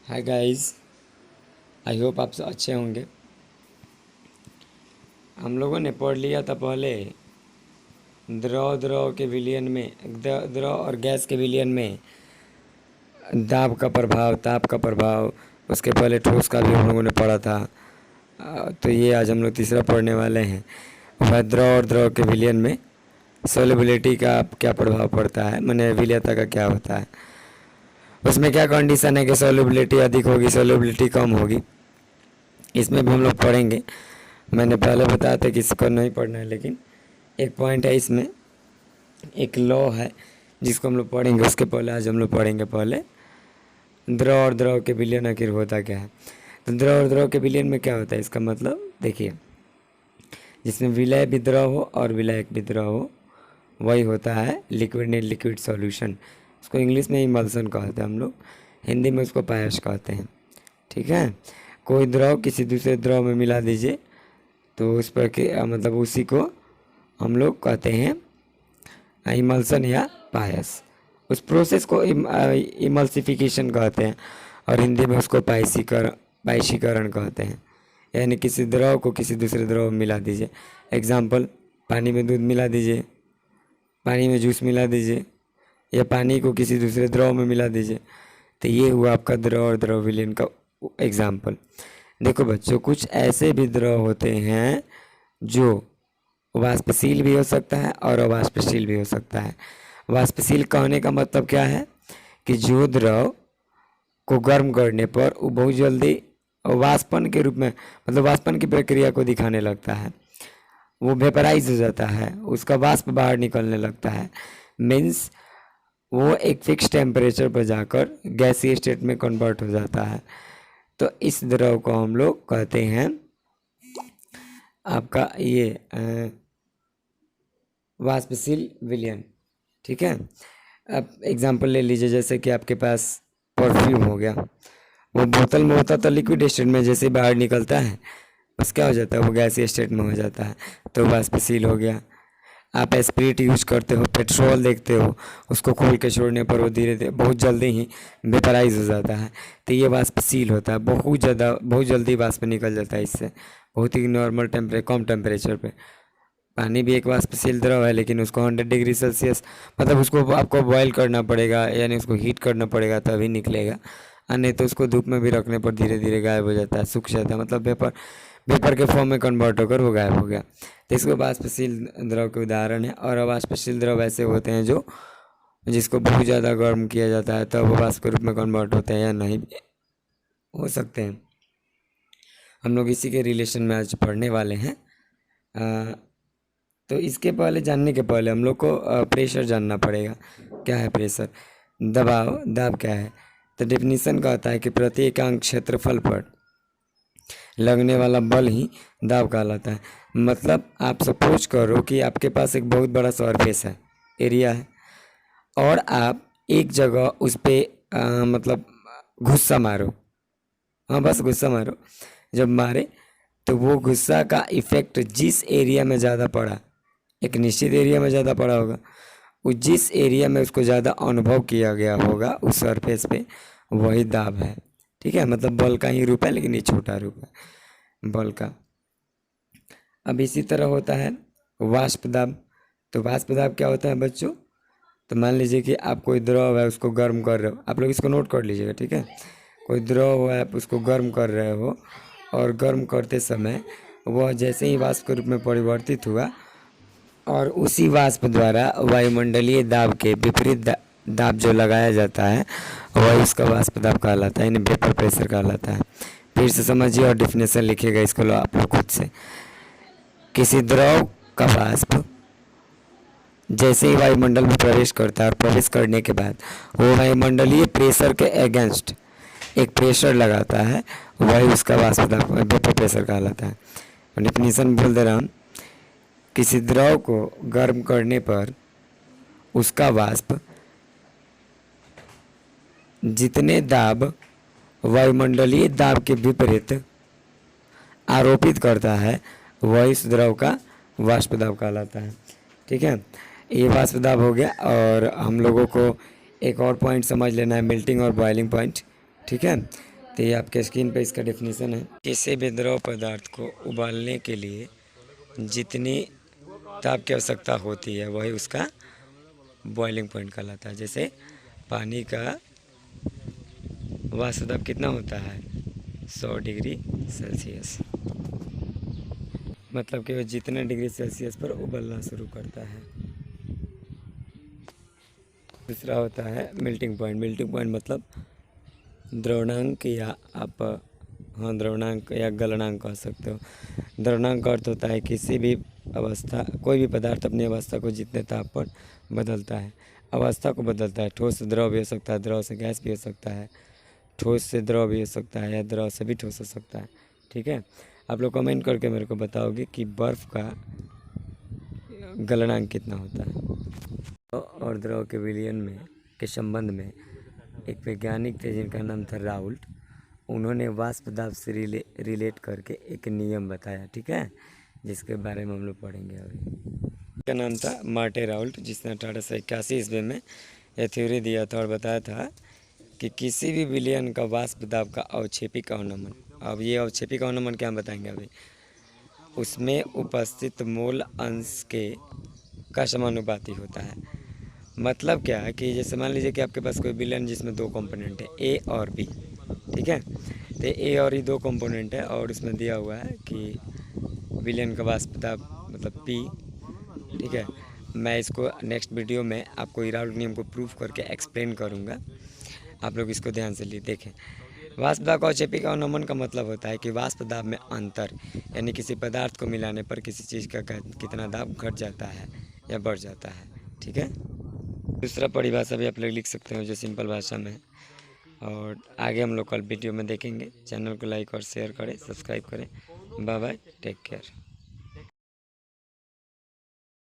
Hi guys, I hope आप सब अच्छे होंगे। हम लोगों ने पढ़ लिया था पहले द्रव के विलयन में, द्रव और गैस के विलयन में दाब का प्रभाव, ताप का प्रभाव। उसके पहले ठोस का भी हम लोगों ने पढ़ा था। तो ये आज हम लोग तीसरा पढ़ने वाले हैं। वह द्रव और द्रव के विलयन में सोलिबिलिटी का क्या प्रभाव पड़ता है, माने विलयता का क्या होता है, उसमें क्या कंडीशन है कि सोलिबिलिटी अधिक होगी, सोलिबिलिटी कम होगी। इसमें भी हम लोग पढ़ेंगे। मैंने पहले बताया था कि इसको नहीं पढ़ना है, लेकिन एक पॉइंट है इसमें, एक लॉ है जिसको हम लोग पढ़ेंगे। उसके पहले आज हम लोग पढ़ेंगे पहले द्रव और द्रव के विलयन आखिर होता क्या है। तो द्रव और द्रव के विलयन में क्या होता है, इसका मतलब देखिए, जिसमें विलय भी द्रव हो और विलायक भी द्रव हो, वही होता है लिक्विड इन लिक्विड सॉल्यूशन। उसको इंग्लिश में इमल्सन कहते हैं हम लोग, हिंदी में उसको पायस कहते हैं। ठीक है, कोई द्रव किसी दूसरे द्रव में मिला दीजिए तो उस पर के मतलब उसी को हम लोग कहते हैं इमल्सन या पायस। उस प्रोसेस को इमल्सिफिकेशन कहते हैं और हिंदी में उसको पायसीकरण कहते हैं। यानी किसी द्रव को किसी दूसरे द्रव में मिला दीजिए। एग्जाम्पल, पानी में दूध मिला दीजिए, पानी में जूस मिला दीजिए, या पानी को किसी दूसरे द्रव में मिला दीजिए। तो ये हुआ आपका द्रव और द्रव विलयन का एग्जाम्पल। देखो बच्चों, कुछ ऐसे भी द्रव होते हैं जो वाष्पशील भी हो सकता है और अवाष्पशील भी हो सकता है। वाष्पशील कहने का मतलब क्या है कि जो द्रव को गर्म करने पर वो बहुत जल्दी वाष्पन के रूप में, मतलब वाष्पन की प्रक्रिया को दिखाने लगता है, वो वेपराइज हो जाता है, उसका वाष्प बाहर निकलने लगता है। मीन्स वो एक फिक्स टेम्परेचर पर जाकर गैसीय स्टेट में कन्वर्ट हो जाता है। तो इस द्रव को हम लोग कहते हैं आपका ये वाष्पशील विलयन। ठीक है, अब एग्जांपल ले लीजिए, जैसे कि आपके पास परफ्यूम हो गया, वो बोतल में होता तो लिक्विड स्टेट में, जैसे बाहर निकलता है बस क्या हो जाता है, वो गैसीय स्टेट में हो जाता है, तो वाष्पशील हो गया। आप स्पिरिट यूज करते हो, पेट्रोल देखते हो, उसको खोल के छोड़ने पर वो धीरे धीरे बहुत जल्दी ही वेपराइज हो जाता है, तो ये वाष्पशील होता है। बहुत जल्दी वाष्प निकल जाता है इससे, बहुत ही नॉर्मल कम टेम्परेचर पे। पानी भी एक वाष्पशील द्रव है, लेकिन उसको 100 डिग्री सेल्सियस, मतलब उसको आपको बॉयल करना पड़ेगा, यानी उसको हीट करना पड़ेगा तभी निकलेगा, और नहीं तो उसको धूप में भी रखने पर धीरे धीरे गायब हो जाता है, सूख जाता है, मतलब वेपर के फॉर्म में कन्वर्ट होकर वो गायब हो गया। तो इसको वाष्पशील द्रव के उदाहरण है। और अवाष्पशील द्रव ऐसे होते हैं जो जिसको बहुत ज़्यादा गर्म किया जाता है तब वो वाष्प के रूप में कन्वर्ट होते हैं, या नहीं भी हो सकते हैं। हम लोग इसी के रिलेशन में आज पढ़ने वाले हैं। तो इसके पहले, जानने के पहले हम लोग को प्रेशर जानना पड़ेगा। क्या है प्रेशर? दाब क्या है? तो डेफिनीशन कहता है कि प्रति एकांक क्षेत्रफल पर लगने वाला बल ही दाब कहलाता है। मतलब आप सपोज करो कि आपके पास एक बहुत बड़ा सरफेस है, एरिया है, और आप एक जगह उस पर मतलब गुस्सा मारो। हाँ, बस गुस्सा मारो। जब मारे तो वो गुस्सा का इफेक्ट जिस एरिया में ज़्यादा पड़ा, एक निश्चित एरिया में ज़्यादा पड़ा होगा, उस जिस एरिया में उसको ज़्यादा अनुभव किया गया होगा उस सरफेस पे, वही दाब है। ठीक है, मतलब बल का ही रूप है, लेकिन ये छोटा रूप है बल का। अब इसी तरह होता है वाष्प दाब। तो वाष्प दाब क्या होता है बच्चों? तो मान लीजिए कि आप कोई द्रव है उसको गर्म कर रहे हो, आप लोग इसको नोट कर लीजिएगा। ठीक है, कोई द्रव है, आप उसको गर्म कर रहे हो, और गर्म करते समय वह जैसे ही वाष्प के रूप में परिवर्तित हुआ, और उसी वाष्प द्वारा वायुमंडलीय दाब के विपरीत दाब जो लगाया जाता है वह उसका वाष्प दाब कहलाता है, यानी वेपर प्रेशर कहलाता है। फिर से समझिए और डिफिनेशन लिखिएगा इसको लो आप लोग खुद से। किसी द्रव का वाष्प जैसे ही वायुमंडल में प्रवेश करता है, और प्रवेश करने के बाद वो वायुमंडलीय प्रेशर के अगेंस्ट एक प्रेशर लगाता है, वही उसका वाष्प दाब वेपर प्रेशर कहलाता है। डिफिनेशन बोल दे रहा हूँ, किसी द्रव को गर्म करने पर उसका वाष्प जितने दाब वायुमंडलीय दाब के विपरीत आरोपित करता है, वही इस द्रव का वाष्प दाब कहलाता है। ठीक है, ये वाष्प दाब हो गया। और हम लोगों को एक और पॉइंट समझ लेना है, मेल्टिंग और बॉइलिंग पॉइंट। ठीक है, तो ये आपके स्क्रीन पे इसका डेफिनेशन है। किसी भी द्रव पदार्थ को उबालने के लिए जितनी ताप की आवश्यकता होती है वही उसका बॉइलिंग पॉइंट कहलाता है। जैसे पानी का वाष्प दाब कितना होता है 100 डिग्री सेल्सियस, मतलब कि वो जितने डिग्री सेल्सियस पर उबलना शुरू करता है। दूसरा होता है मेल्टिंग पॉइंट। मेल्टिंग पॉइंट मतलब द्रवणांक, या आप हाँ द्रवणांक या गलनांक कह सकते हो। द्रवणांक का अर्थ होता है किसी भी अवस्था, कोई भी पदार्थ अपनी अवस्था को जितने ताप पर बदलता है, अवस्था को बदलता है। ठोस से द्रव भी हो सकता है, द्रव से गैस भी हो सकता है, ठोस से द्रव भी हो सकता है, या द्रव से भी ठोस हो सकता है। ठीक है, आप लोग कमेंट करके मेरे को बताओगे कि बर्फ़ का गलनांक कितना होता है। और द्रव के विलयन में के संबंध में एक वैज्ञानिक थे जिनका नाम था राउल्ट। उन्होंने वाष्प दाब से रिलेट करके एक नियम बताया, ठीक है, जिसके बारे में हम लोग पढ़ेंगे अभी। उसका नाम था मार्टे राउल्ट, जिसने 1881 ईस्वी में यह थ्योरी दिया था और बताया था कि किसी भी विलयन का वाष्प दाब का अवक्षेपिक अवनमन, अब ये अवक्षेपिक अवनमन क्या हम बताएंगे अभी, उसमें उपस्थित मोल अंश के का समानुपाती होता है। मतलब क्या है कि जैसे मान लीजिए कि आपके पास कोई विलयन जिसमें दो कंपोनेंट है ए और बी, ठीक है, तो ए और ई दो कंपोनेंट है और उसमें दिया हुआ है कि विलयन का वाष्प दाब मतलब पी, ठीक है। मैं इसको नेक्स्ट वीडियो में आपको राउल्ट नियम को प्रूफ करके एक्सप्लेन करूँगा, आप लोग इसको ध्यान से देखें। वाष्प दाब का अवक्षेपिक अवनमन का मतलब होता है कि वाष्प दाब में अंतर, यानी किसी पदार्थ को मिलाने पर किसी चीज़ का कितना दाब घट जाता है या बढ़ जाता है, ठीक है। दूसरा परिभाषा भी आप लोग लिख सकते हो जो सिंपल भाषा में है, और आगे हम लोग कल वीडियो में देखेंगे। चैनल को लाइक और शेयर करें, सब्सक्राइब करें। Bye bye, take care.